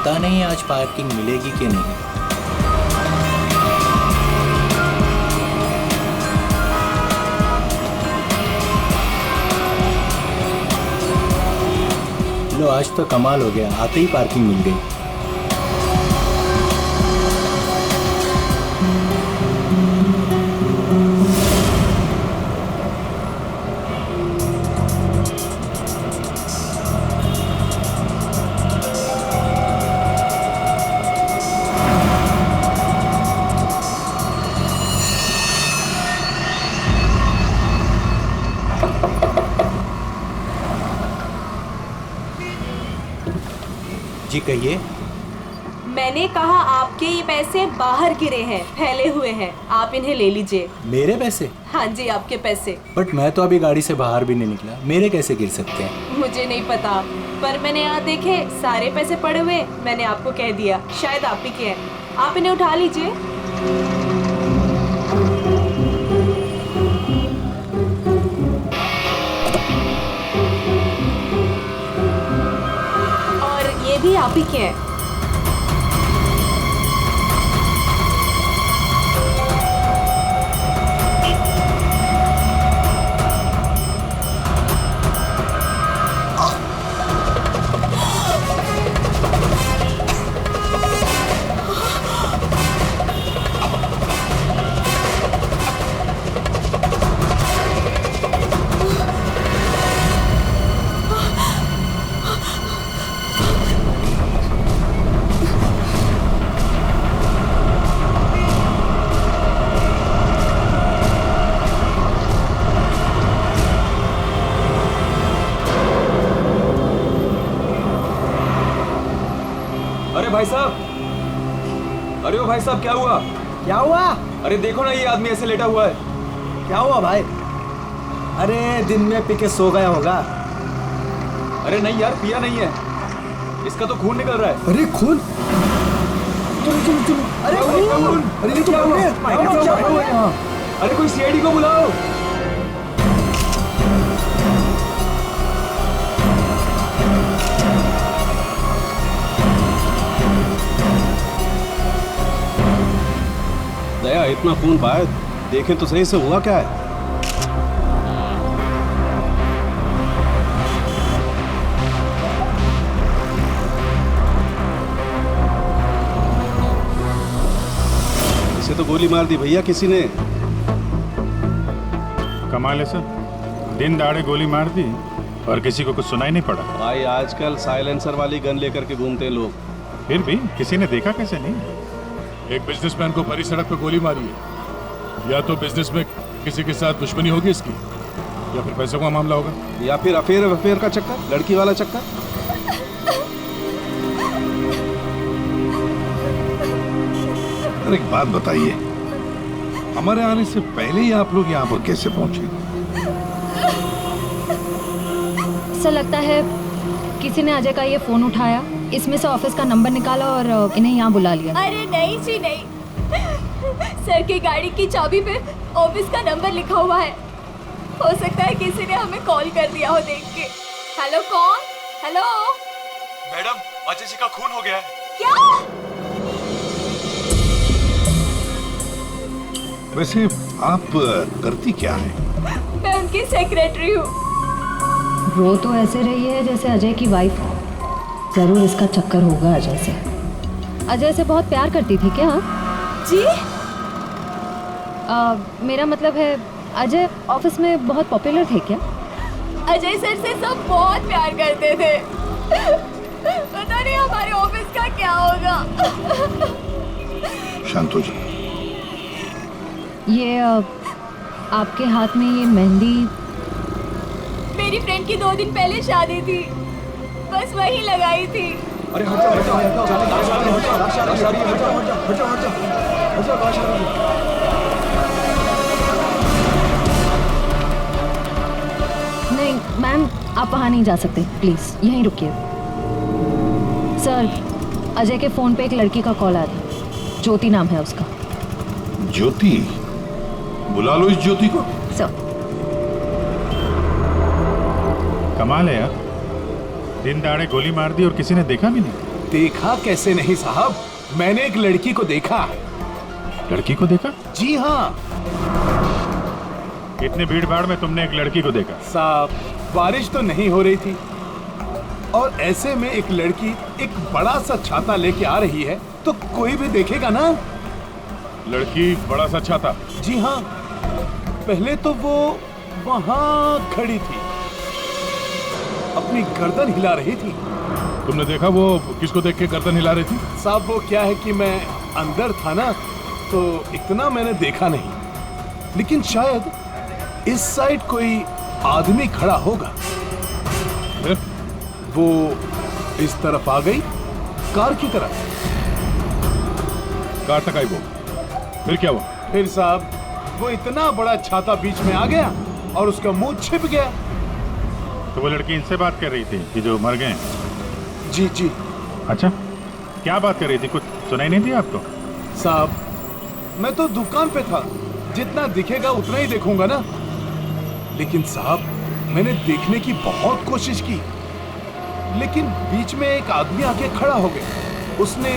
पता नहीं आज पार्किंग मिलेगी कि नहीं। लो आज तो कमाल हो गया, आते ही पार्किंग मिल गई। जी कहिए। मैंने कहा आपके ये पैसे बाहर गिरे हैं, फैले हुए हैं, आप इन्हें ले लीजिए। मेरे पैसे? हाँ जी, आपके पैसे। बट मैं तो अभी गाड़ी से बाहर भी नहीं निकला, मेरे कैसे गिर सकते हैं? मुझे नहीं पता, पर मैंने यहाँ देखे सारे पैसे पड़े हुए, मैंने आपको कह दिया, शायद आप ही के हैं, आप इन्हें उठा लीजिए। और ये भी आप ही के हैं। भाई साहब, अरे ओ भाई साहब, क्या हुआ? क्या हुआ? अरे देखो ना, ये आदमी ऐसे लेटा हुआ है। क्या हुआ भाई? अरे दिन में पी के सो गया होगा। अरे नहीं यार, पिया नहीं है, इसका तो खून निकल रहा है। अरे खून? चलो चलो चलो। अरे खून! अरे ये क्या हुआ? अरे कोई सीआईडी को बुलाओ। दया, इतना खून बहाया, देखें तो सही से हुआ क्या है? इसे तो गोली मार दी भैया किसी ने। कमाल है सर, दिन दहाड़े गोली मार दी और किसी को कुछ सुनाई नहीं पड़ा। भाई आजकल साइलेंसर वाली गन लेकर के घूमते हैं लोग। फिर भी किसी ने देखा कैसे नहीं? एक बिजनेसमैन को भरी सड़क पर गोली मारी है। या तो बिजनेस में किसी के साथ दुश्मनी होगी इसकी, या फिर पैसों का मामला होगा, या फिर अफेयर का चक्कर, लड़की वाला चक्कर। अरे एक बात बताइए, हमारे आने से पहले ही आप लोग यहाँ पर कैसे पहुंचे? ऐसा लगता है किसी ने अजय का ये फोन उठाया, इसमें से ऑफिस का नंबर निकाला और इन्हें यहाँ बुला लिया। अरे नहीं जी नहीं, सर की गाड़ी की चाबी पे ऑफिस का नंबर लिखा हुआ है। हो सकता है किसी ने हमें कॉल कर दिया हो देख के। हेलो, कौन? हेलो मैडम, अजय जी का खून हो गया है। क्या? वैसे आप करती क्या है? मैं उनकी सेक्रेटरी हूँ। रो तो ऐसे रही है जैसे अजय की वाइफ हो। जरूर इसका चक्कर होगा अजय से। अजय से बहुत प्यार करती थी क्या? जी? मेरा मतलब है, अजय ऑफिस में बहुत पॉपुलर थे क्या? अजय सर से सब बहुत प्यार करते थे। पता नहीं हमारे ऑफिस का क्या होगा। शांत हो जा। ये आपके हाथ में ये मेहंदी? मेरी फ्रेंड की 2 दिन पहले शादी थी, बस वही लगाई थी। अरे हट जाओ। नहीं मैम, आप वहाँ नहीं जा सकते, प्लीज यहीं रुकिए। सर, अजय के फोन पे एक लड़की का कॉल आ रहा, ज्योति नाम है उसका। ज्योति? बुला लो इस ज्योति को। सर। कमाल है यार, दिन दहाड़े गोली मार दी और किसी ने देखा भी नहीं। देखा कैसे नहीं साहब, मैंने एक लड़की को देखा। लड़की को देखा? जी हाँ इतनी भीड़ भाड़ में तुमने एक लड़की को देखा? साहब, बारिश तो नहीं हो रही थी और ऐसे में एक लड़की एक बड़ा सा छाता लेके आ रही है तो कोई भी देखेगा ना। लड़की बड़ा सा छाता? जी हाँ, पहले तो वो वहां खड़ी थी, अपनी गर्दन हिला रही थी। तुमने देखा वो किसको देख के गर्दन हिला रही थी? साहब वो क्या है कि मैं अंदर था ना तो इतना मैंने देखा नहीं, लेकिन शायद इस साइड कोई आदमी खड़ा होगा। फिर? वो इस तरफ आ गई, कार की तरफ। कार तक आई वो, फिर क्या हुआ? फिर साहब वो इतना बड़ा छाता बीच में आ गया और उसका मुंह छिप गया। तो वो लड़की इनसे बात कर रही थी कि जो मर गए? जी जी। अच्छा, क्या बात कर रही थी? कुछ सुनाई नहीं दिया आपको? साहब मैं तो दुकान पे था, जितना दिखेगा उतना ही देखूंगा ना। लेकिन साहब मैंने देखने की बहुत कोशिश की, लेकिन बीच में एक आदमी आके खड़ा हो गया। उसने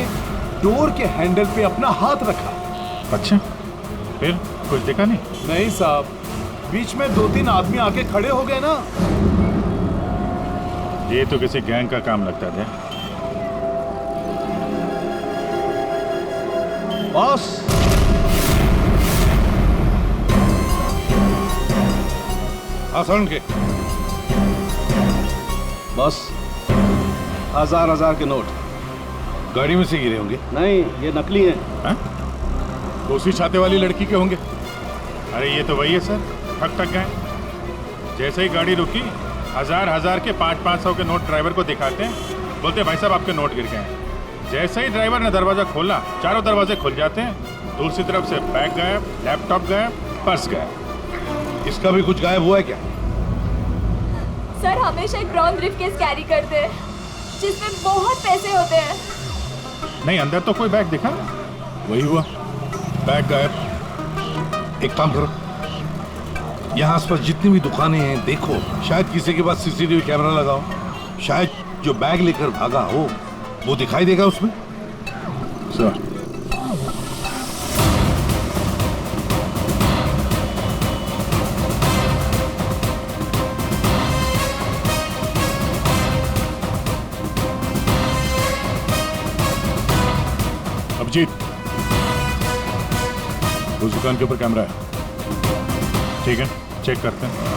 डोर के हैंडल पे अपना हाथ रखा। अच्छा, फिर कुछ देखा नहीं? नहीं साहब, बीच में 2-3 आदमी आके खड़े हो गए ना। ये तो किसी गैंग का काम लगता है। बॉस, आसान के बॉस, 1000 के नोट। गाड़ी में से गिरे होंगे? नहीं, ये नकली हैं। हाँ? तो उसी छाते वाली लड़की के होंगे। अरे ये तो वही है सर, ठग गए। जैसे ही गाड़ी रुकी, 1000 के 500 के नोट ड्राइवर को दिखाते हैं, बोलते हैं भाई साहब आपके नोट गिर गए हैं। जैसे ही ड्राइवर ने दरवाजा खोला, चारों दरवाजे खुल जाते हैं। दूसरी तरफ से बैग गायब, लैपटॉप गायब, पर्स गायब। इसका भी कुछ गायब हुआ है क्या? सर हमेशा एक ब्राउन ब्रीफकेस कैरी करते हैं जिसमें बहुत पैसे होते हैं। नहीं, अंदर तो कोई बैग दिखा? वही हुआ, बैग गायब। एक काम करो, यहाँ आसपास जितनी भी दुकानें हैं देखो, शायद किसी के पास सीसीटीवी कैमरा लगाओ। शायद जो बैग लेकर भागा हो वो दिखाई देगा उसमें। सर अभिजीत, उस दुकान के ऊपर कैमरा है। ठीक है, चेक करते हैं।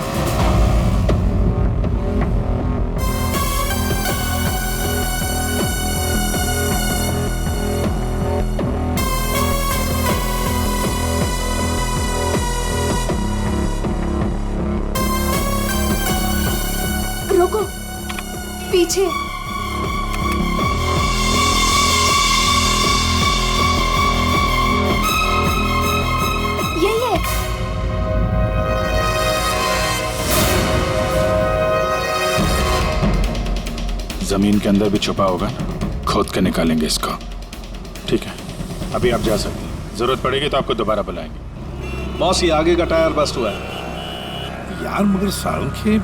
रुको, पीछे। यही है। जमीन के अंदर भी छुपा होगा, खोद के निकालेंगे इसको। ठीक है, अभी आप जा सकते हैं। जरूरत पड़ेगी तो आपको दोबारा बुलाएंगे। बॉस, ये आगे का टायर बस्ट हुआ है। यार, मगर सारंगे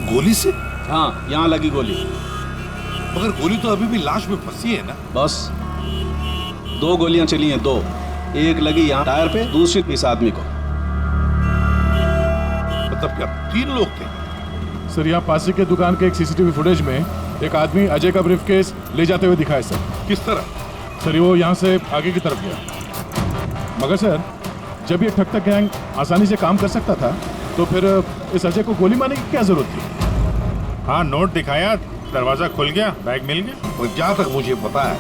गोली से? हाँ, यहाँ लगी गोली। मगर गोली तो अभी भी लाश में फंसी है ना? बस 2 गोलियां चली हैं, 2। एक लगी यहाँ टायर पे, दूसरी इस आदमी को। मतलब क्या 3 लोग थे? सर यहाँ पासी के दुकान के एक सीसीटीवी फुटेज में एक आदमी अजय का ब्रीफकेस ले जाते हुए दिखा है सर। किस तरह? सर वो यहाँ से आगे की तरफ गया। मगर सर जब ये ठग गैंग आसानी से काम कर सकता था तो फिर इस अजय को गोली मारने की क्या जरूरत थी? हाँ, नोट दिखाया, दरवाजा खुल गया, बैग मिल गया। और जहाँ तक मुझे पता है,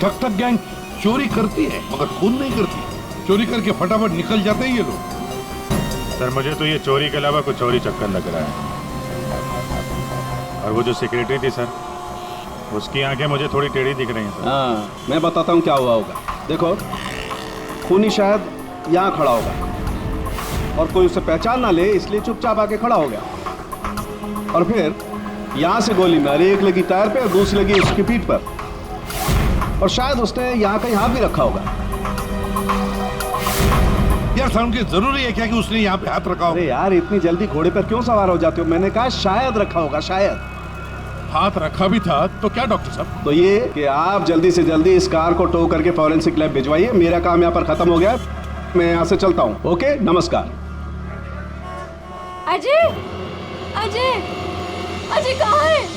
ठग गैंग चोरी करती है मगर खून नहीं करती। चोरी करके फटाफट निकल जाते हैं ये लोग। सर मुझे तो ये चोरी के अलावा कुछ और ही चक्कर लग रहा है। और वो जो सेक्रेटरी थी सर, उसकी आंखें मुझे थोड़ी टेढ़ी दिख रही हैं सर। हाँ, मैं बताता हूँ क्या हुआ होगा। देखो, खूनी शायद यहाँ खड़ा होगा और कोई उसे पहचान ना ले, इसलिए चुपचाप आके खड़ा हो गया। और फिर यहाँ से गोली मारी, एक लगी टायर पे और दूसरी लगी उसकी पीठ पर। और शायद उसने यहाँ कहीं हाथ भी रखा होगा। यार सारंगे, जरूरी है क्या कि उसने यहाँ पे हाथ रखा हो? अरे यार, इतनी जल्दी घोड़े पर क्यों सवार हो जाते हो? मैंने कहा शायद रखा होगा, शायद। हाथ रखा भी था तो क्या डॉक्टर साहब? तो ये कि आप जल्दी से जल्दी इस कार को टो करके फॉरेंसिक लैब भिजवाइए। मेरा काम यहाँ पर खत्म हो गया है, मैं यहाँ से चलता हूँ। ओके, नमस्कार। अजय, अजय, अजय कहाँ है?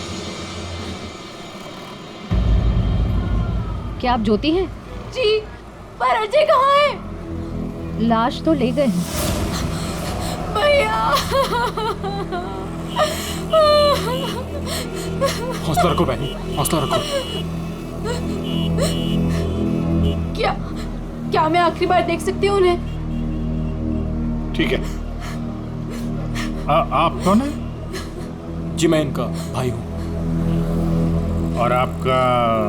क्या आप ज्योति हैं? जी, पर अजय कहाँ है? लाश तो ले गए हैं। भैया, हौसला रखो बहनी, हौसला रखो। क्या मैं आखिरी बार देख सकती हूँ उन्हें? ठीक है। आप कौन है? जी मैं इनका भाई हूँ। और आपका?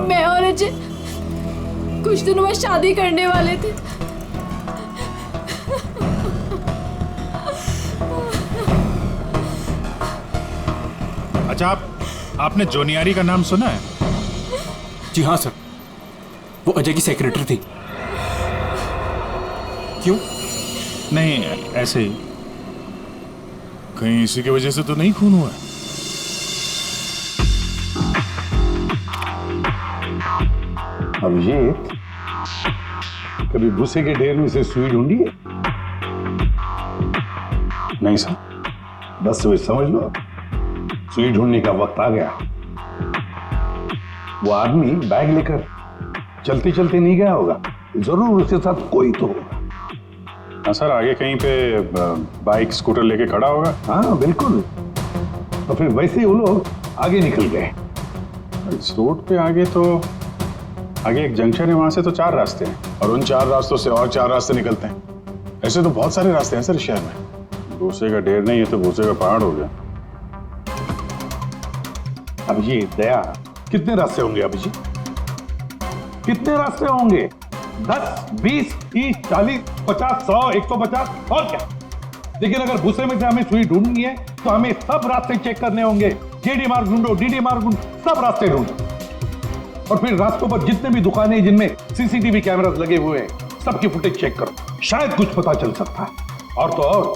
मैं और अजय कुछ दिनों बाद शादी करने वाले थे। अच्छा, आपने जोनियारी का नाम सुना है? जी हाँ सर, वो अजय की सेक्रेटरी थी। क्यों? नहीं, ऐसे ही। कहीं इसी की वजह से तो नहीं खून हुआ? अभिजीत, कभी भूसे के ढेर में से सुई ढूंढी है? नहीं सर। बस वे समझ लो, सुई ढूंढने का वक्त आ गया। वो आदमी बैग लेकर चलते चलते नहीं गया होगा, जरूर उसके साथ कोई तो होगा। हाँ सर, आगे कहीं पे बाइक स्कूटर लेके खड़ा होगा। हाँ बिल्कुल। तो फिर वैसे ही वो लोग आगे निकल गए। इस रोड पे आगे तो आगे एक जंक्शन है, वहां से तो 4 रास्ते हैं, और उन 4 रास्तों से और 4 रास्ते निकलते हैं। ऐसे तो बहुत सारे रास्ते हैं सर शहर में। भूसे का ढेर नहीं है तो भूसे का पहाड़ हो गया। अभिजीत, दया, कितने रास्ते होंगे अभिजीत? कितने रास्ते होंगे? 10, 20, 30, 40, 50, 100, 150 और क्या? लेकिन अगर भूसे में से हमें सुई ढूंढनी है तो हमें सब रास्ते चेक करने होंगे। जेडी मार्ग ढूंढो, डीडी मार्ग ढूंढो, सब रास्ते ढूंढो। और फिर रास्तों पर जितने भी दुकानें जिनमें सीसीटीवी कैमरास लगे हुए हैं, सबकी फुटेज चेक करो, शायद कुछ पता चल सकता है। और तो और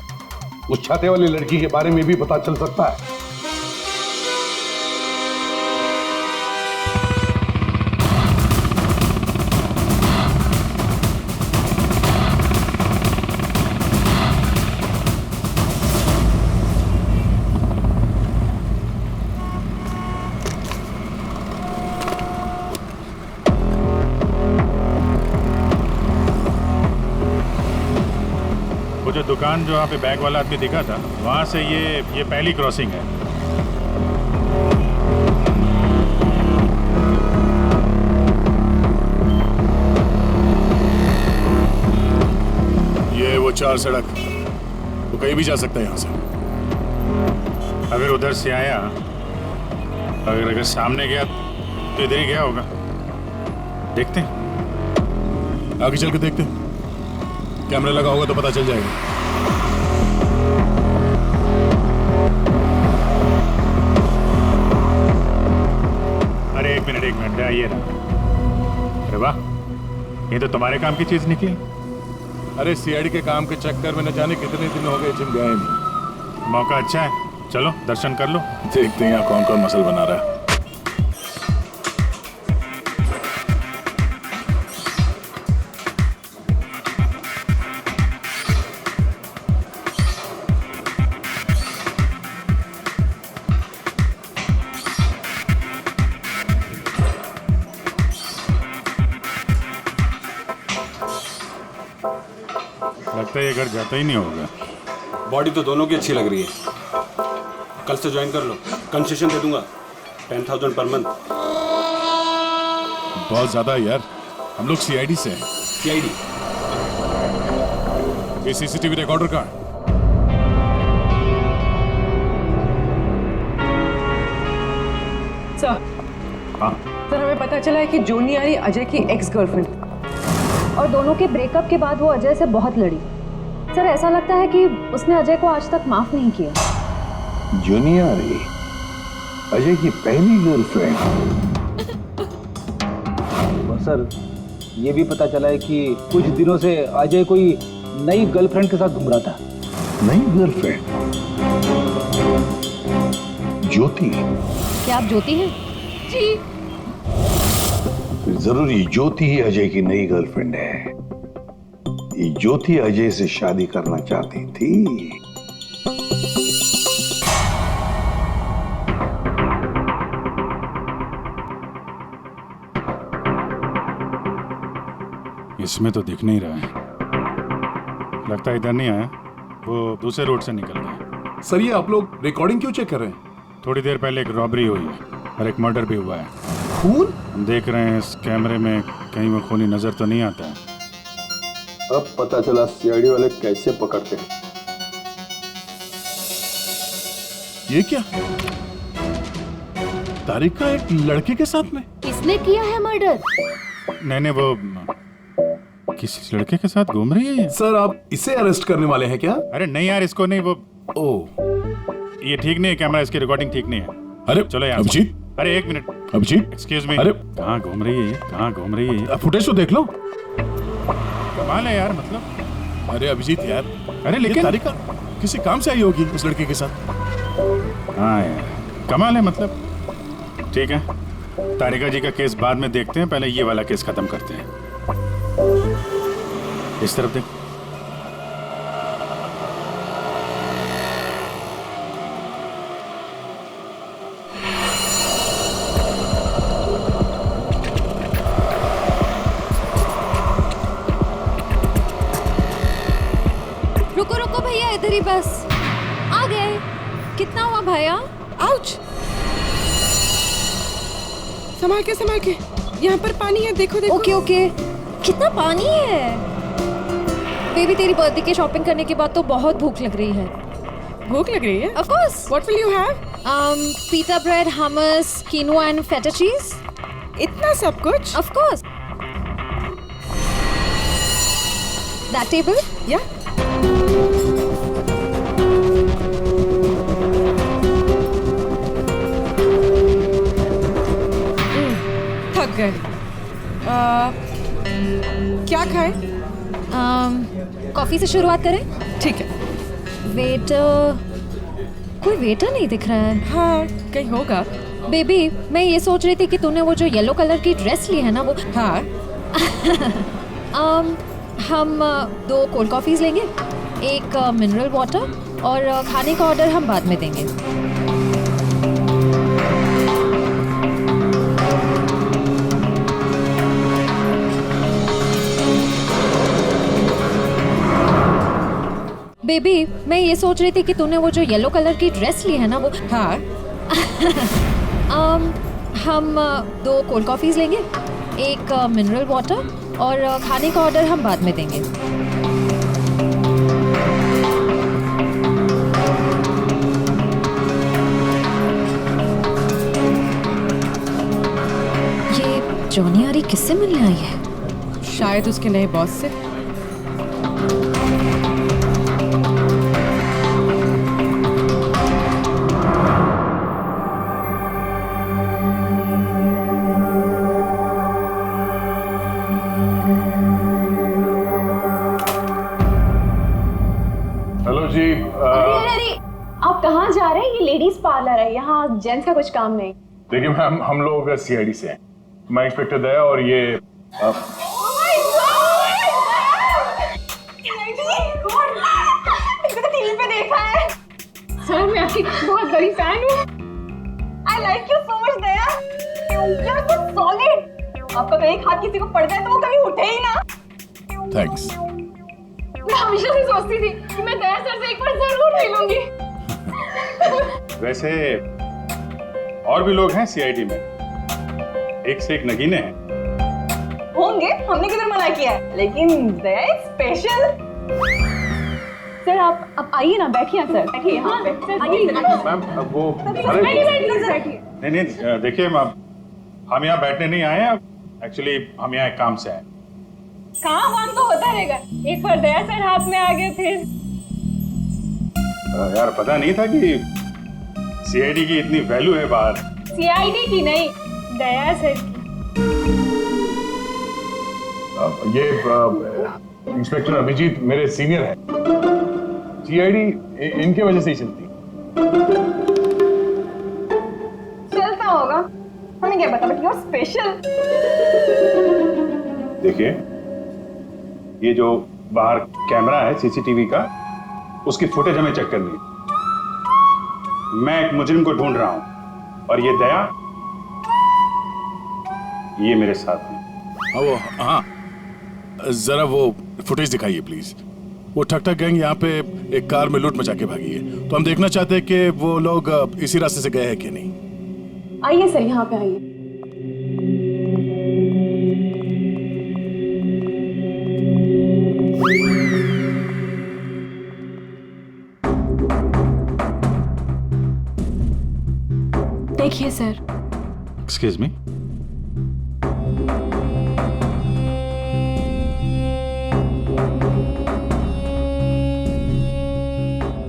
उस छाते वाली लड़की के बारे में भी पता चल सकता है। वो जो दुकान जो वहाँ पे बैग वाला आदमी दिखा था, वहाँ से ये पहली क्रॉसिंग है। ये वो 4 सड़क, वो कहीं भी जा सकता है यहाँ से। अगर उधर से आया, अगर सामने गया तो इधर ही गया होगा। देखते हैं, आगे चल के देखते हैं। कैमरा लगा होगा तो पता चल जाएगा। अरे एक मिनट, आइए ना। अरे वाह, ये तो तुम्हारे काम की चीज निकली। अरे सीआईडी के काम के चक्कर में न जाने कितने दिन हो गए जिम गए नहीं। मौका अच्छा है, चलो दर्शन कर लो। देखते हैं यहाँ कौन कौन मसल बना रहा है। लगता है ये घर जाता ही नहीं होगा। बॉडी तो दोनों की अच्छी लग रही है। कल से ज्वाइन कर लो, कंसेशन दे दूंगा 10,000 पर मंथ। बहुत ज्यादा है यार, हम लोग सीआईडी से हैं। सीआईडी? ये सीसीटीवी रिकॉर्डर कहाँ है? सर, हाँ सर हमें पता चला है कि जोनियारी अजय की एक्स गर्लफ्रेंड, और दोनों के ब्रेकअप के बाद वो अजय से बहुत लड़ी। सर ऐसा लगता है कि उसने अजय को आज तक माफ नहीं किया। जोनियारी अजय की पहली गर्लफ्रेंड? सर ये भी पता चला है कि कुछ दिनों से अजय कोई नई गर्लफ्रेंड के साथ घूम रहा था। नई गर्लफ्रेंड? ज्योति? क्या आप ज्योति हैं? जी। जरूर ये ज्योति ही अजय की नई गर्लफ्रेंड है। ये ज्योति अजय से शादी करना चाहती थी। इसमें तो दिख नहीं रहा है, लगता है इधर नहीं आया, वो दूसरे रोड से निकल गया। सर ये आप लोग रिकॉर्डिंग क्यों चेक कर रहे हैं? थोड़ी देर पहले एक रॉबरी हुई है और एक मर्डर भी हुआ है। खून? हम देख रहे हैं इस कैमरे में कहीं वो खूनी नजर तो नहीं आता है। अब पता चला सीआईडी वाले कैसे पकड़ते हैं। ये क्या? तारिका एक लड़के के साथ में? किसने किया है मर्डर? नहीं, वो किसी लड़के के साथ घूम रही है ये। सर आप इसे अरेस्ट करने वाले हैं क्या? अरे नहीं यार, इसको नहीं, वो ओह ये ठीक नहीं है, कैमरा इसकी रिकॉर्डिंग ठीक नहीं है। अरे चलो यार। अभिजीत, अरे एक मिनट, अभिजीत, एक्सक्यूज मी। अरे कहाँ घूम रही है ये, कहाँ घूम रही है ये? फुटेज तो देख लो। कमाल है यार, मतलब। अरे अभिजीत यार, अरे लेकिन तारिका किसी काम से आई होगी उस लड़के के साथ। हाँ यार, कमाल है मतलब। ठीक है, तारिका जी का केस बाद में देखते हैं, पहले ये वाला केस खत्म करते हैं। इस तरफ देख। रुको रुको भैया, इधर ही बस। आ गए। कितना हुआ भैया? आउच! संभाल के, यहाँ पर पानी है, देखो देखो। Okay okay. कितना पानी है? बेबी तेरी बर्थडे की शॉपिंग करने के बाद तो बहुत भूख लग रही है। भूख लग रही है? Of course. What will you have? Pita bread, hummus, quinoa and feta cheese. इतना सब कुछ? Of course. That table? Yeah. थक गए। क्या खाए? कॉफी से शुरुआत करें? ठीक है। वेटर, कोई वेटर नहीं दिख रहा है। हाँ, कहीं होगा। बेबी मैं ये सोच रही थी कि तूने वो जो येलो कलर की ड्रेस ली है ना, वो हाँ। हम 2 कोल्ड कॉफीज लेंगे, एक मिनरल वाटर, और खाने का ऑर्डर हम बाद में देंगे। बेबी मैं ये सोच रही थी कि तूने वो जो येलो कलर की ड्रेस ली है ना, वो हाँ। हम 2 कोल्ड कॉफीज लेंगे, एक मिनरल वाटर, और खाने का ऑर्डर हम बाद में देंगे। ये जॉनी आरी किससे मिलने आई है? शायद उसके नए बॉस से। हेलो जी। अरे आप कहाँ जा रहे हैं? ये लेडीज पार्लर है, यहाँ जेंट्स का कुछ काम नहीं। देखिए मैम, हम लोग सीआईडी से हैं। मैं इंस्पेक्टर दया और ये टीवी पे देखा है सर, मैं आपकी बहुत बड़ी फैन हूँ। I like you so much Daya, you are so solid. आपका कहीं हाथ किसी को पड़ जाए तो वो कभी उठे ही ना। थैंक्स। मैं हमेशा से सोचती थी कि मैं दया सर से एक बार जरूर मिलूंगी। वैसे और भी लोग हैं सीआईडी में, एक से एक नगीने हैं। होंगे, हमने किधर मना किया है, लेकिन दया इज स्पेशल। सर आप आइए ना, बैठिए सर, बैठिए यहाँ पे। आइए मैम वो बैठिए। नहीं देखिए मैम, हम यहाँ बैठने नहीं आए हैं, एक्चुअली हम यहाँ एक काम से आए। काम तो होता रहेगा, एक बार दया सर हाथ में आ गए फिर। यार पता नहीं था कि सीआईडी की इतनी वैल्यू है बाहर। सीआईडी की नहीं, दया सर की। ये इंस्पेक्टर अभिजीत मेरे सीनियर हैं। सीआईडी इनके वजह से ही चलती। चलता में क्या पता, बट यू आर स्पेशल। देखिए, ये जो बाहर कैमरा है सीसीटीवी का, उसकी फुटेज हमें चेक करनी है। मैं एक मुजरिम को ढूंढ रहा हूं और ये दया, ये मेरे साथ है। हाँ, जरा वो फुटेज दिखाइए प्लीज। वो ठक गैंग यहाँ पे एक कार में लूट मचा के भागी है, तो हम देखना चाहते हैं कि वो लोग इसी रास्ते से गए हैं कि नहीं। आइए सर, यहाँ पे आइए। देखिए सर। Excuse me.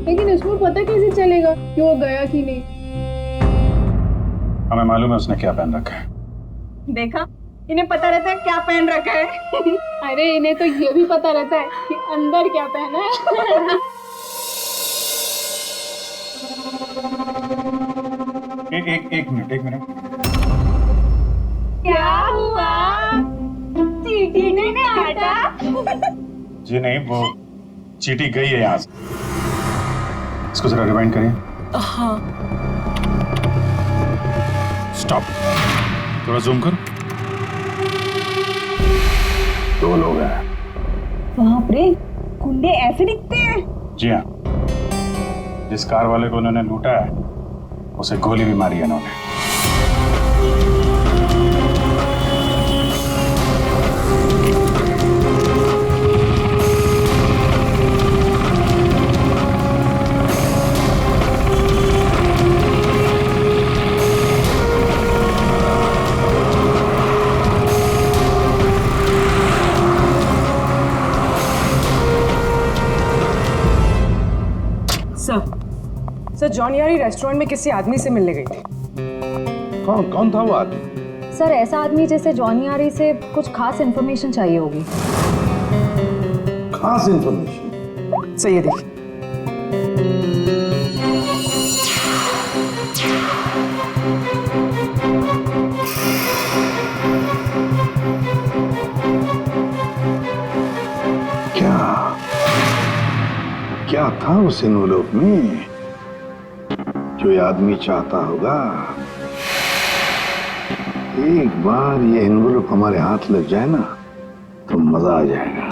लेकिन इसको पता कैसे चलेगा कि वो गया कि नहीं? हमें मालूम है उसने क्या पहन रखा है। देखा, इन्हें पता रहता है क्या पहन रखा है। अरे इन्हें तो ये भी पता रहता है कि अंदर क्या पहना है। एक मिनट। क्या हुआ? चीटी ने काटा? जी नहीं, वो चीटी गई है यहाँ से। इसको जरा रिवाइंड करिए। हाँ। स्टॉप, थोड़ा जूम करो। 2 लोग हैं। बाप रे, गुंडे ऐसे दिखते हैं? जी हाँ, जिस कार वाले को उन्होंने लूटा है उसे गोली भी मारी है उन्होंने। सर, जॉनी रेस्टोरेंट में किसी आदमी से मिलने गई थी। कौन था वो आदमी? सर, ऐसा आदमी जैसे जॉनी आरी से कुछ खास इन्फॉर्मेशन चाहिए होगी। खास इन्फॉर्मेशन? सही है, देखिए। क्या था उस एनवेलप में जो ये आदमी चाहता होगा? एक बार ये एनवेलप हमारे हाथ लग जाए ना तो मजा आ जाएगा।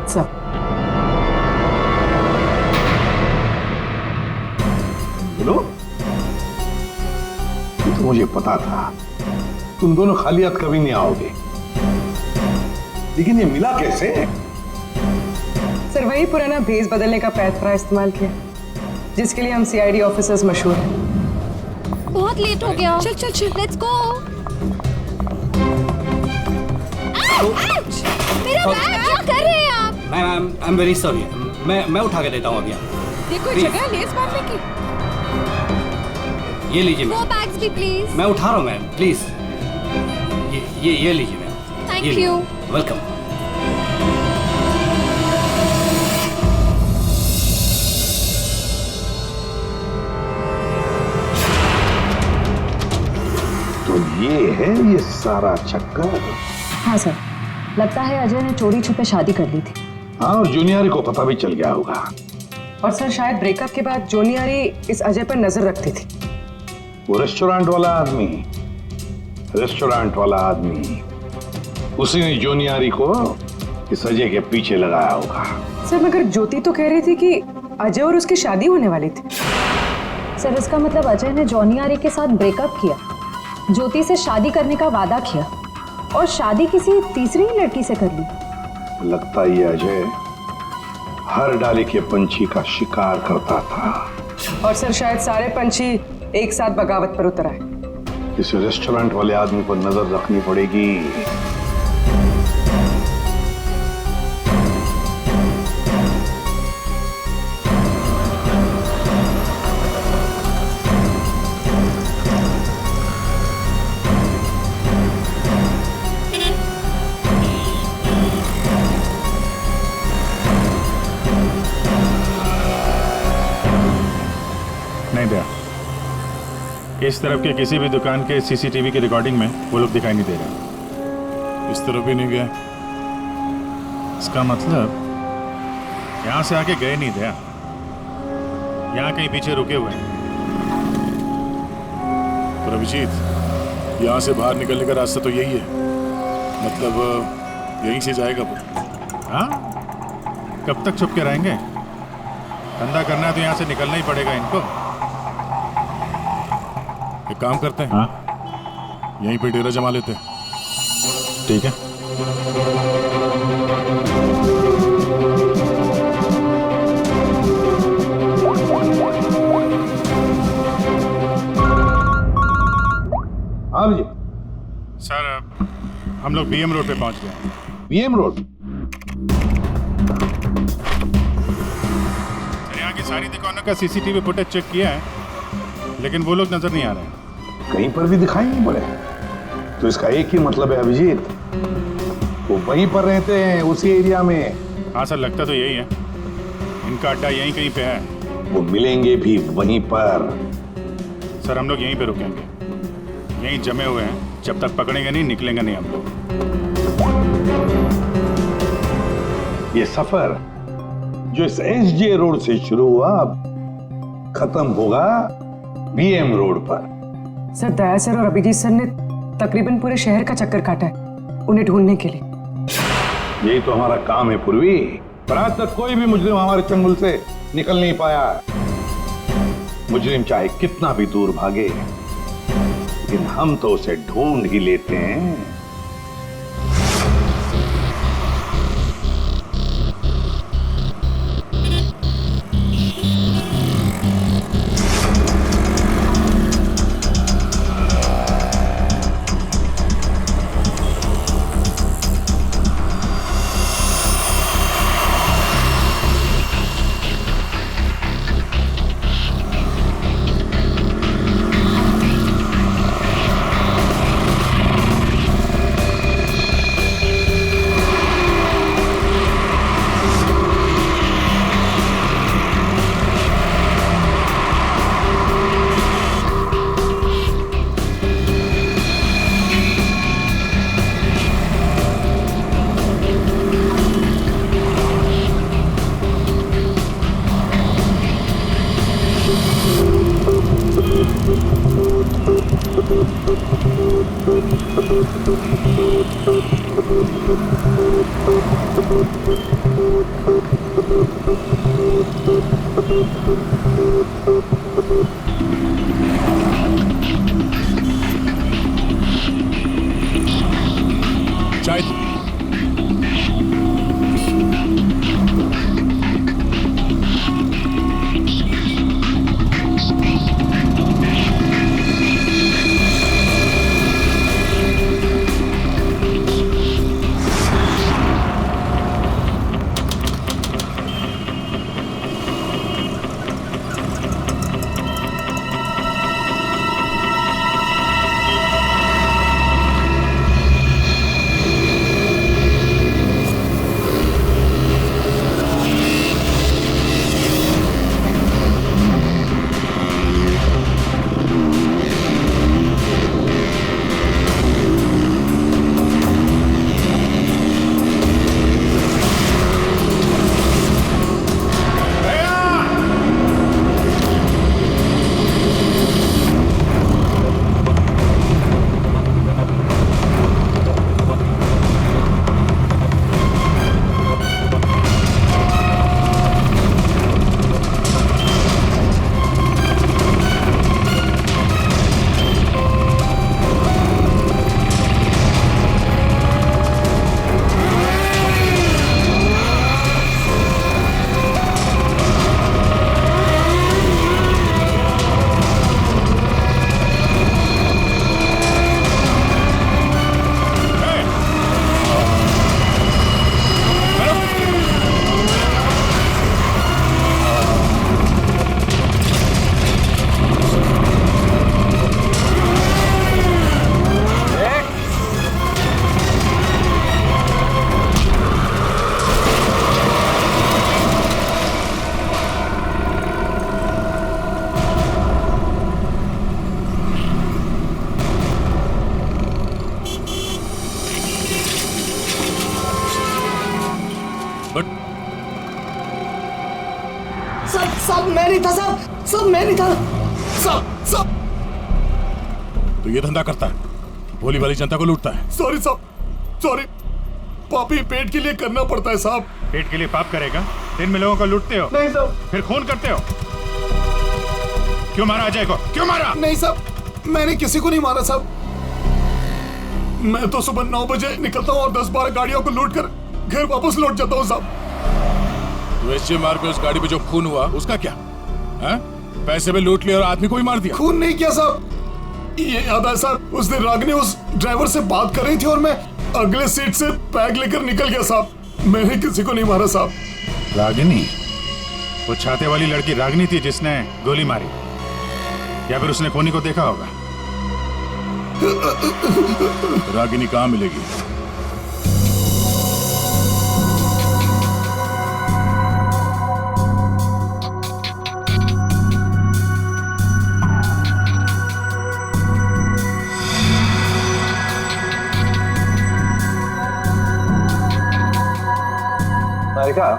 सर, बोलो। ये तो मुझे पता था तुम दोनों खाली हाथ कभी नहीं आओगे, लेकिन ये मिला कैसे? सर, वही पुराना भेस बदलने का पैतरा इस्तेमाल किया जिसके लिए हम सीआईडी ऑफिसर्स मशहूर हैं। बहुत लेट हो गया। चल चल चल, लेट्स गो। मेरा बैग, क्या कर रहे हैं आप? Ma'am, I am very sorry. मैं उठा के देता हूँ अभी। देखो जगह लेस बांधने की। ये लीजिए वो मैम। बैग्स भी प्लीज। मैं उठा रहा हूँ मैम, प्लीज। ये लीजिए मैम। Thank you. वेलकम। तो ये सारा चक्कर। हाँ सर, लगता है अजय ने चोरी छुपे शादी कर ली थी। हाँ, और जूनियर को पता भी चल गया होगा। और सर, शायद ब्रेकअप के बाद जॉनी आरी इस अजय पर नजर रखती थी। वो रेस्टोरेंट वाला आदमी उसी ने जूनियर को इस अजय के पीछे लगाया होगा। सर, मगर ज्योति तो कह रही थी कि अजय और उसकी शादी होने वाली थी। सर, इसका मतलब अजय ने जॉनी आरी के साथ ब्रेकअप किया, ज्योति से शादी करने का वादा किया और शादी किसी तीसरी लड़की से कर ली। लगता ये अजय हर डाली के पंछी का शिकार करता था। और सर, शायद सारे पंछी एक साथ बगावत पर उतर आए। इस रेस्टोरेंट वाले आदमी पर नजर रखनी पड़ेगी। नहीं दिया। इस तरफ के किसी भी दुकान के सीसीटीवी की रिकॉर्डिंग में वो लोग दिखाई नहीं दे रहे। इस तरफ भी नहीं गए। इसका मतलब यहाँ से आके गए नहीं दिया, यहाँ कहीं पीछे रुके हुए हैं। पर अभिजीत, यहाँ से बाहर निकलने का रास्ता तो यही है, मतलब यहीं से जाएगा वो। हाँ, कब तक छुप के रहेंगे? धंधा करना है तो यहाँ से निकलना ही पड़ेगा इनको। एक काम करते हैं, हाँ, यहीं पे डेरा जमा लेते हैं। ठीक है। हाँ जी सर, हम लोग बीएम रोड पे पहुंच गए हैं। BM road? सर, यहाँ की सारी दुकानों का सीसीटीवी फुटेज चेक किया है, लेकिन वो लोग नजर नहीं आ रहे हैं। कहीं पर भी दिखाई नहीं पड़े। तो इसका एक ही मतलब है अभिजीत, वो वहीं पर रहते हैं, उसी एरिया में। हाँ सर, लगता तो यही है। इनका अड्डा यहीं कहीं पे है। वो मिलेंगे भी वहीं पर। सर, हम लोग यहीं पे रुकेंगे, यहीं जमे हुए हैं। जब तक पकड़ेंगे नहीं, निकलेंगे नहीं हम लोग। ये सफर जो इस एसजे रोड से शुरू हुआ, अब खत्म होगा बीएम रोड पर। सर, दया सर और अभिजीत सर ने तकरीबन पूरे शहर का चक्कर काटा है उन्हें ढूंढने के लिए। यही तो हमारा काम है पूर्वी, पर आज तक कोई भी मुजरिम हमारे चंगुल से निकल नहीं पाया। मुजरिम चाहे कितना भी दूर भागे, लेकिन हम तो उसे ढूंढ ही लेते हैं। चाय नहीं था साहब, सब मैं नहीं था सब। तो ये धंधा करता है, भोली वाली जनता को लूटता है। सॉरी साहब, सॉरी। पापी पेट के लिए करना पड़ता है साहब। पेट के लिए पाप करेगा? दिन में लोगों को लूटते हो, नहीं साहब। फिर खून करते हो। क्यों मारा अजय को? क्यों मारा? नहीं साहब, मैंने किसी को नहीं मारा साहब। मैं तो सुबह 9 बजे निकलता हूँ और 10-12 गाड़ियों को लूट कर घर वापस लौट जाता हूँ साहब। तो एसजे मार्ग पे उस गाड़ी पे जो खून हुआ उसका क्या है? पैसे पे लूट लिया और आदमी को भी मार दिया। खून नहीं किया साहब, ये याद है साहब, उस दिन रागिनी उस ड्राइवर से बात कर रही थी और मैं अगले सीट से बैग लेकर निकल गया साहब। मैंने किसी को नहीं मारा साहब। रागिनी? वो छाते वाली लड़की रागिनी थी जिसने गोली मारी, या फिर उसने खूनी को देखा होगा? रागिनी कहाँ मिलेगी? तारिका,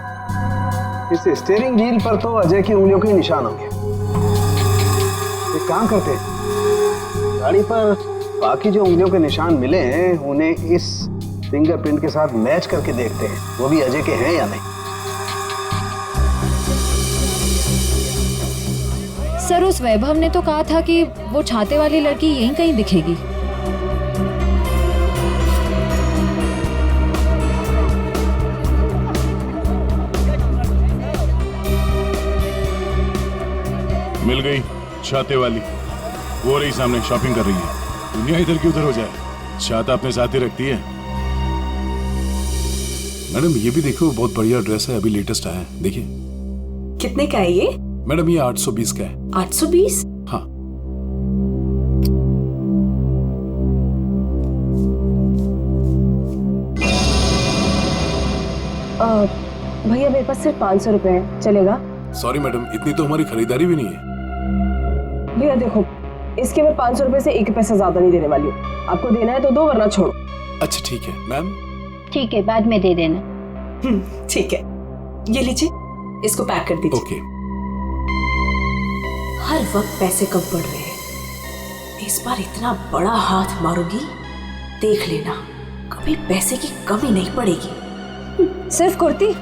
इस स्टीयरिंग व्हील पर तो अजय की उंगलियों के निशान होंगे। एक काम करते हैं, गाड़ी पर बाकी जो उंगलियों के निशान मिले हैं उन्हें इस फिंगरप्रिंट के साथ मैच करके देखते हैं, वो भी अजय के हैं या नहीं। सर, उस वैभव ने तो कहा था कि वो छाते वाली लड़की यहीं कहीं दिखेगी। मिल गई छाते वाली, वो रही सामने, शॉपिंग कर रही है। दुनिया इधर की उधर हो जाए, छाता अपने साथ ही रखती है। मैडम ये भी देखो, बहुत बढ़िया ड्रेस है, अभी लेटेस्ट आया है, देखिए। कितने का है ये? मैडम ये 820 का है। 820? हाँ। भैया मेरे पास सिर्फ 500 रुपए है, चलेगा? सॉरी मैडम, इतनी तो हमारी खरीदारी भी नहीं है। भैया देखो, इसके मैं 500 रुपए से 1 पैसा ज्यादा नहीं देने वाली हूँ। आपको देना है तो दो, वरना छोड़ो। अच्छा ठीक है मैम। ठीक है, बाद में दे देना। ठीक है, ये लीजिए, इसको पैक कर दीजिए। ओके। हर वक्त पैसे कम पड़ रहे हैं, इस बार इतना बड़ा हाथ मारूंगी, देख लेना, कभी पैसे की कमी नहीं पड़ेगी। सिर्फ कुर्ती?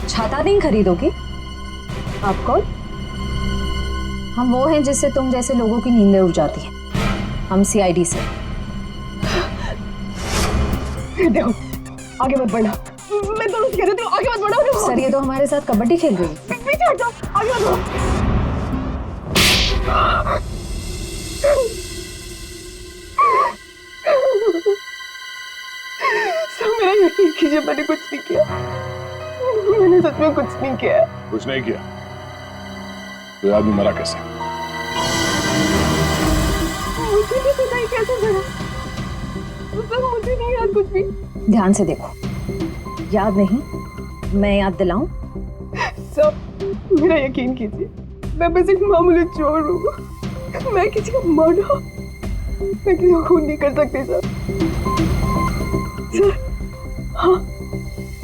छाता नहीं खरीदोगी? आप कौन? हम वो हैं जिससे तुम जैसे लोगों की नींदें उड़ जाती हैं। हम सीआईडी से। देखो, आगे मत बढ़ना, मैं तो कह रही हूँ, आगे मत बढ़ो। सर, ये तो हमारे साथ कबड्डी खेल रही है। पीछे हट जाओ, आगे मत बढ़ो। सर मेरा यकीन कीजिए, मैंने कुछ नहीं किया, मैंने सच में कुछ नहीं किया। कुछ नहीं किया तो आदमी मरा कैसे? मुझे नहीं पता ही कैसे मरा, सर मुझे नहीं याद कुछ भी। ध्यान से देखो, याद नहीं? मैं याद दिलाऊं? सर मेरा यकीन कीजिए, मैं बस एक मामूली चोर हूँ, मैं किसी को मारा, मैं किसी को खून नहीं कर सकती सर। सर हाँ,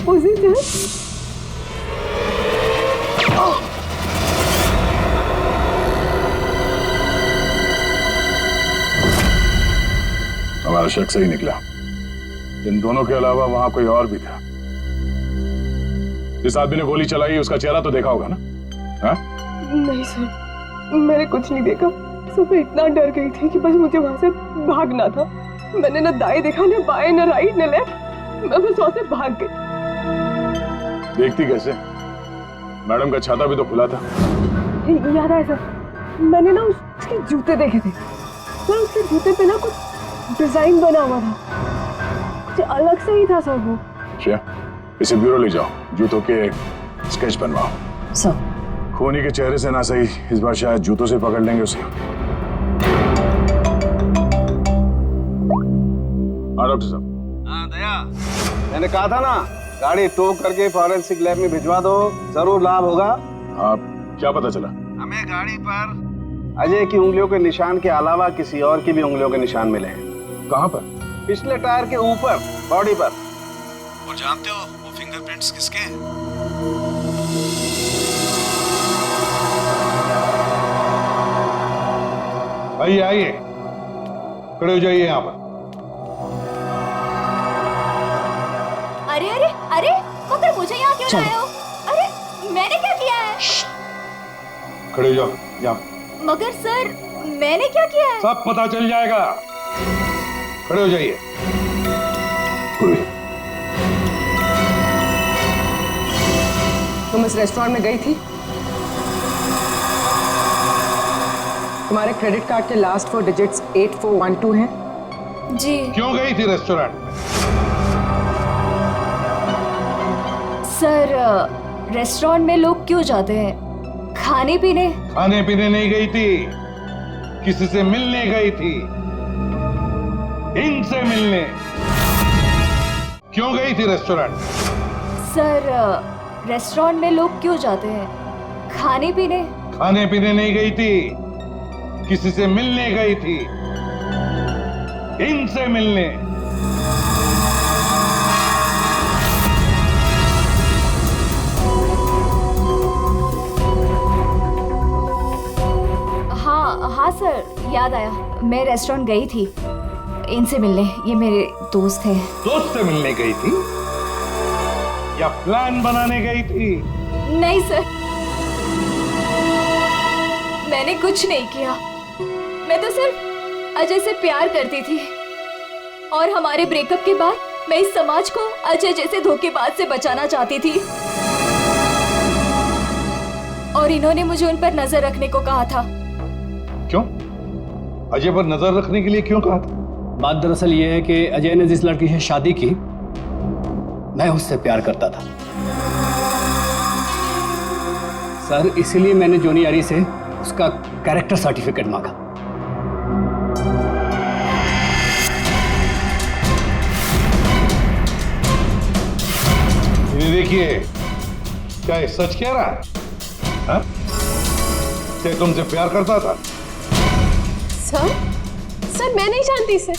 उस दिन हमारा शक सही निकला। इन दोनों के अलावा वहां कोई और भी था। जिस आदमी ने गोली चलाई उसका चेहरा तो देखा होगा ना? हा? नहीं सर, मैंने कुछ नहीं देखा। सब मैं इतना डर गई थी कि बस मुझे वहां से भागना था। मैंने ना दाएं देखा, ना बाएं, ना राइट, ना लेफ्ट, मैं बस वहां से भाग गई। देखती कैसे? मैडम का छाता भी तो खुला था। याद है सर, मैंने ना उसके जूते देखे थे सर, उसके जूते पे ना कुछ डिजाइन बना हुआ था, कुछ अलग से ही था सर वो। क्या? इसे ब्यूरो ले जाओ, जूतों के स्केच बनवाओ। सर खूनी के चेहरे से ना सही, इस बार शायद जूतों से पकड़ लेंगे उसे। हाँ डॉक्टर साहब। हाँ दया, मैंने कहा था ना, गाड़ी टो करके फॉरेंसिक लैब में भिजवा दो, जरूर लाभ होगा। आप क्या पता चला? हमें गाड़ी पर अजय की उंगलियों के निशान के अलावा किसी और की भी उंगलियों के निशान मिले हैं। कहाँ पर? पिछले टायर के ऊपर, बॉडी पर। और जानते हो वो फिंगरप्रिंट्स किसके हैं? आइए आइए, खड़े हो जाइए यहाँ पर। अरे अरे अरे मगर मुझे यहाँ क्यों लाए हो? अरे मैंने क्या किया है? खड़े हो जाओ यहाँ। मगर सर मैंने क्या किया है? सब पता चल जाएगा। खड़े हो जाइए। तुम इस रेस्टोरेंट में गई थी? तुम्हारे क्रेडिट कार्ड के लास्ट 4 डिजिट्स 8412 हैं? जी। क्यों गई थी रेस्टोरेंट में? सर रेस्टोरेंट में लोग क्यों जाते हैं? खाने पीने? खाने पीने नहीं गई थी, किसी से मिलने गई थी। इनसे मिलने। क्यों गई थी रेस्टोरेंट? सर रेस्टोरेंट में लोग क्यों जाते हैं? खाने पीने? खाने पीने नहीं गई थी, किसी से मिलने गई थी। इनसे मिलने। हाँ सर याद आया, मैं रेस्टोरेंट गई थी इनसे मिलने। ये मेरे दोस्त हैं। दोस्त से मिलने गई थी या प्लान बनाने गई थी? नहीं सर, मैंने कुछ नहीं किया। मैं तो सिर्फ अजय से प्यार करती थी और हमारे ब्रेकअप के बाद मैं इस समाज को अजय जैसे धोखेबाज से बचाना चाहती थी और इन्होंने मुझे उन पर नजर रखने को कहा था। क्यों? अजय पर नजर रखने के लिए क्यों कहा था? बात दरअसल ये है कि अजय ने जिस लड़की से शादी की, मैं उससे प्यार करता था सर, इसीलिए मैंने जोनी यारी से उसका कैरेक्टर सर्टिफिकेट मांगा। ये देखिए, क्या ये सच कह रहा है? हाँ? क्या तुमसे प्यार करता था? सर मैं नहीं जानती इसे।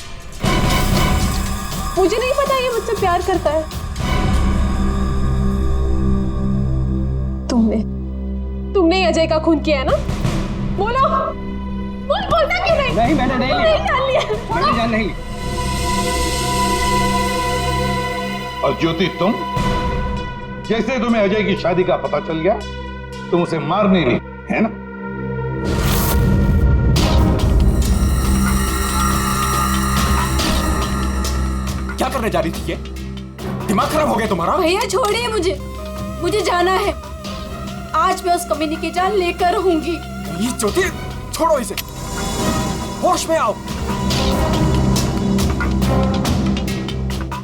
मुझे नहीं पता ये मुझसे प्यार करता है। तुमने ही अजय का खून किया है ना? बोलो। बोलता क्यों नहीं? नहीं मैंने नहीं लिया। जान लिया। मैंने जान नहीं ली। और ज्योति तुम, जैसे तुम्हें अजय की शादी का पता चल गया तुम उसे मारने नहीं, है ना? क्या करने जा रही थी ये? दिमाग खराब हो गया तुम्हारा? भैया छोड़िए मुझे जाना है। आज मैं उस कमीनी की जान लेकर रहूंगी। ये ज्योति, छोड़ो इसे, होश में आओ।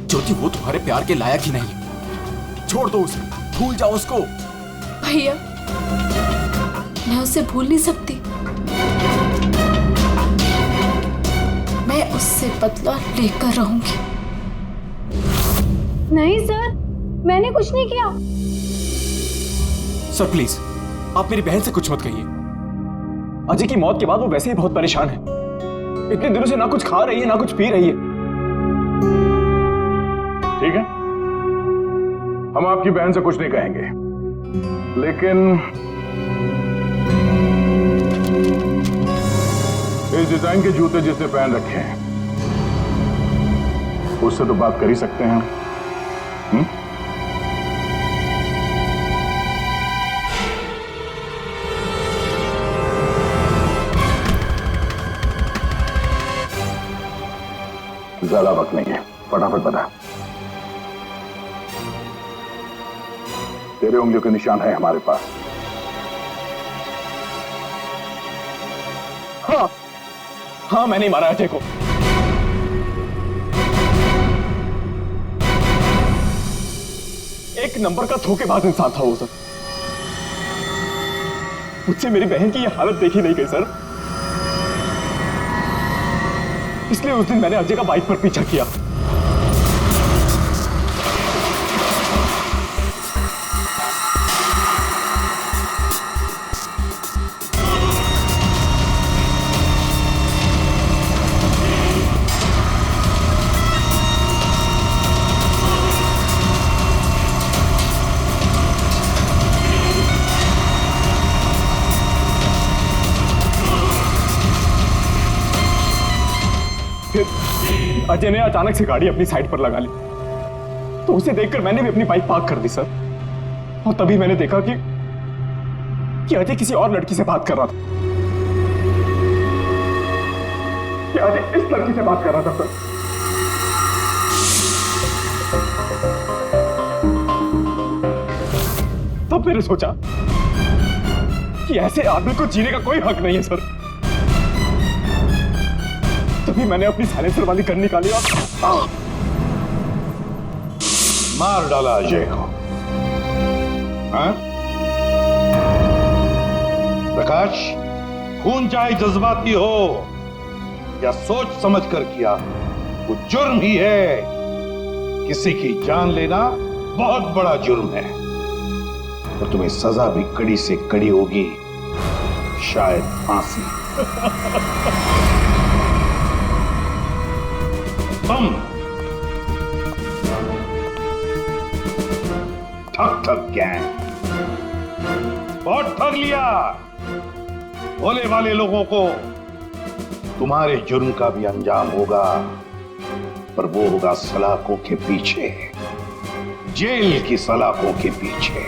ज्योति वो तुम्हारे प्यार के लायक ही नहीं है, छोड़ दो उसे, भूल जाओ उसको। भैया मैं उसे भूल नहीं सकती, मैं उससे बदला लेकर रहूंगी। नहीं सर, मैंने कुछ नहीं किया। सर प्लीज, आप मेरी बहन से कुछ मत कहिए। अजय की मौत के बाद वो वैसे ही बहुत परेशान है। इतने दिनों से ना कुछ खा रही है ना कुछ पी रही है। ठीक है, हम आपकी बहन से कुछ नहीं कहेंगे, लेकिन इस डिजाइन के जूते जिसने पहन रखे हैं उससे तो बात कर ही सकते हैं। ज्यादा वक्त नहीं है, फटाफट बता। तेरे उंगलियों के निशान है हमारे पास। हाँ मैंने मारा अजय को। एक नंबर का धोखेबाज इंसान था वो सर। मुझसे मेरी बहन की ये हालत देखी नहीं गई सर, इसलिए उस दिन मैंने अजय का बाइक पर पीछा किया। अजय ने अचानक से गाड़ी अपनी साइड पर लगा ली, तो उसे देखकर मैंने भी अपनी बाइक पार्क कर दी सर। और तभी मैंने देखा कि अजय किसी और लड़की से बात कर रहा था। कि अजय इस लड़की से बात कर रहा था सर। तब मैंने सोचा कि ऐसे आदमी को जीने का कोई हक नहीं है सर। तभी मैंने अपनी साइलेंसर वाली गन निकाली और मार डाला अजय को। हाँ? प्रकाश, खून चाहे जज्बाती हो या सोच समझ कर किया, वो जुर्म ही है। किसी की जान लेना बहुत बड़ा जुर्म है और तुम्हें सजा भी कड़ी से कड़ी होगी, शायद फांसी। तुम ठग गैंग बहुत ठग लिया। भोले वाले लोगों को तुम्हारे जुर्म का भी अंजाम होगा, पर वो होगा सलाखों के पीछे, जेल की सलाखों के पीछे।